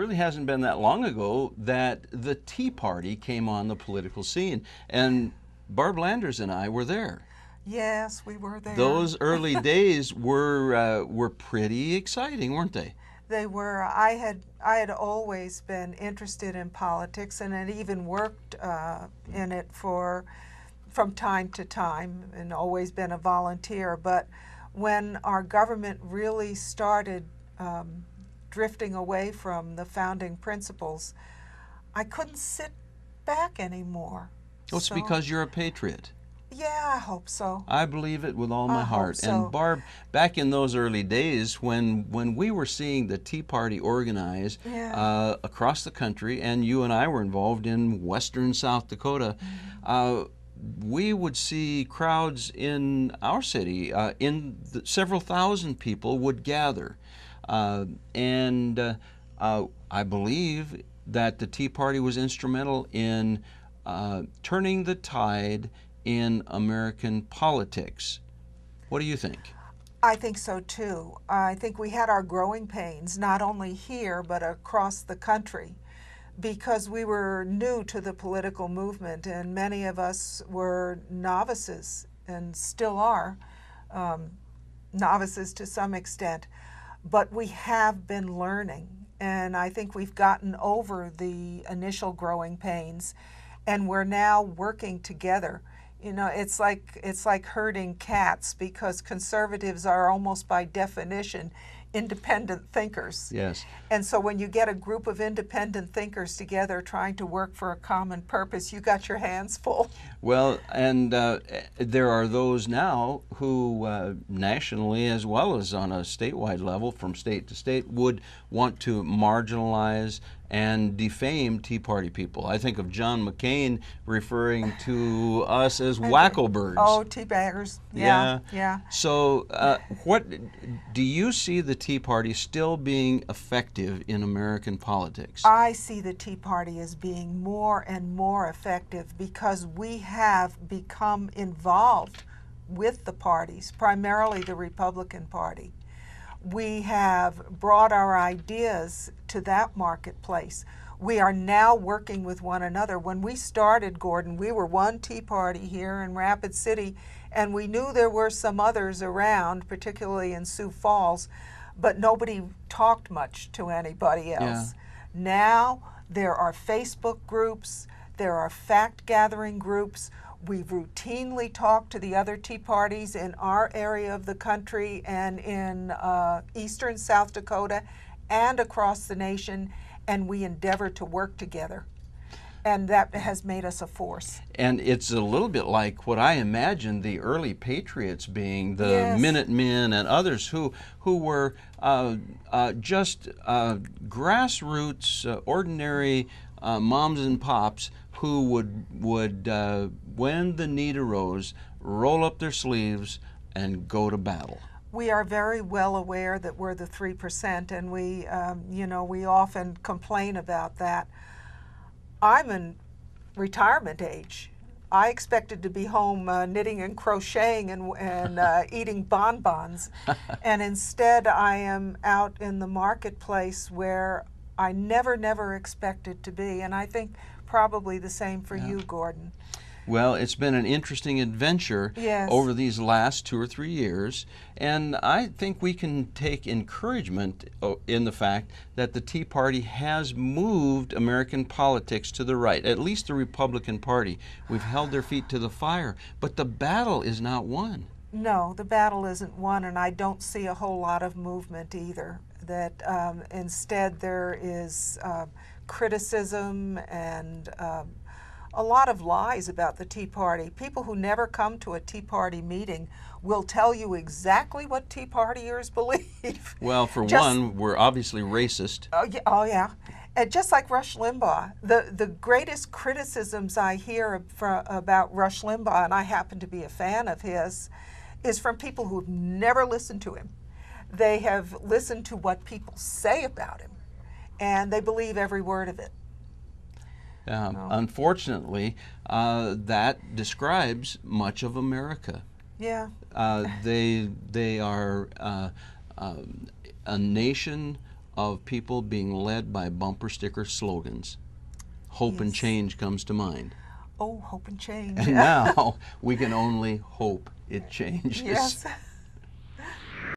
really hasn't been that long ago that the Tea Party came on the political scene, and Barb Landers and I were there. Yes, we were there. Those early days were pretty exciting, weren't they? They were. I had always been interested in politics and had even worked in it from time to time and always been a volunteer. But when our government really started drifting away from the founding principles, I couldn't sit back anymore. Well, it's So, because you're a patriot. yeah, I hope so. I believe it with all my I hope heart. so. And Barb, back in those early days when we were seeing the Tea Party organize Yeah. across the country, and you and I were involved in western South Dakota, we would see crowds in our city, several thousand people would gather. And I believe that the Tea Party was instrumental in turning the tide in American politics. What do you think? I think so too. I think we had our growing pains, not only here, but across the country, because we were new to the political movement, and many of us were novices and still are novices to some extent. But we have been learning, and I think we've gotten over the initial growing pains, and we're now working together. You know, it's like herding cats, because conservatives are almost by definition independent thinkers. Yes. And so when you get a group of independent thinkers together trying to work for a common purpose, you got your hands full. Well, and there are those now who, nationally as well as on a statewide level, from state to state, would want to marginalize and defame Tea Party people. I think of John McCain referring to us as wacklebirds. Oh, teabaggers. Yeah, yeah. So, what do you see the Tea Party still being effective in American politics? I see the Tea Party as being more and more effective because we have become involved with the parties, primarily the Republican Party. We have brought our ideas to that marketplace. We are now working with one another. When we started, Gordon, we were one Tea Party here in Rapid City, and we knew there were some others around, particularly in Sioux Falls, but nobody talked much to anybody else. Yeah. Now there are Facebook groups, there are fact-gathering groups. We routinely talk to the other Tea Parties in our area of the country and in eastern South Dakota and across the nation, and we endeavor to work together. And that has made us a force. And it's a little bit like what I imagined the early patriots being, the Yes. Minutemen and others who were just grassroots, ordinary moms and pops who would when the need arose, roll up their sleeves and go to battle. We are very well aware that we're the 3%, and we often complain about that. I'm in retirement age. I expected to be home knitting and crocheting and eating bonbons, and instead I am out in the marketplace where I never expected to be, and I think probably the same for you, Gordon. Well, it's been an interesting adventure Yes. over these last 2 or 3 years, and I think we can take encouragement in the fact that the Tea Party has moved American politics to the right, at least the Republican Party. We've held their feet to the fire, but the battle is not won. No, the battle isn't won, and I don't see a whole lot of movement either. That instead there is criticism and a lot of lies about the Tea Party. People who never come to a Tea Party meeting will tell you exactly what Tea Partiers believe. Well, for Just- one, we're obviously racist. Oh yeah. And just like Rush Limbaugh, the greatest criticisms I hear about Rush Limbaugh, and I happen to be a fan of his, is from people who've never listened to him. They have listened to what people say about him, and they believe every word of it. Unfortunately, that describes much of America. Yeah. They are a nation of people being led by bumper sticker slogans. Hope and Yes. change comes to mind. Oh, hope and change. And now we can only hope it changes. Yes.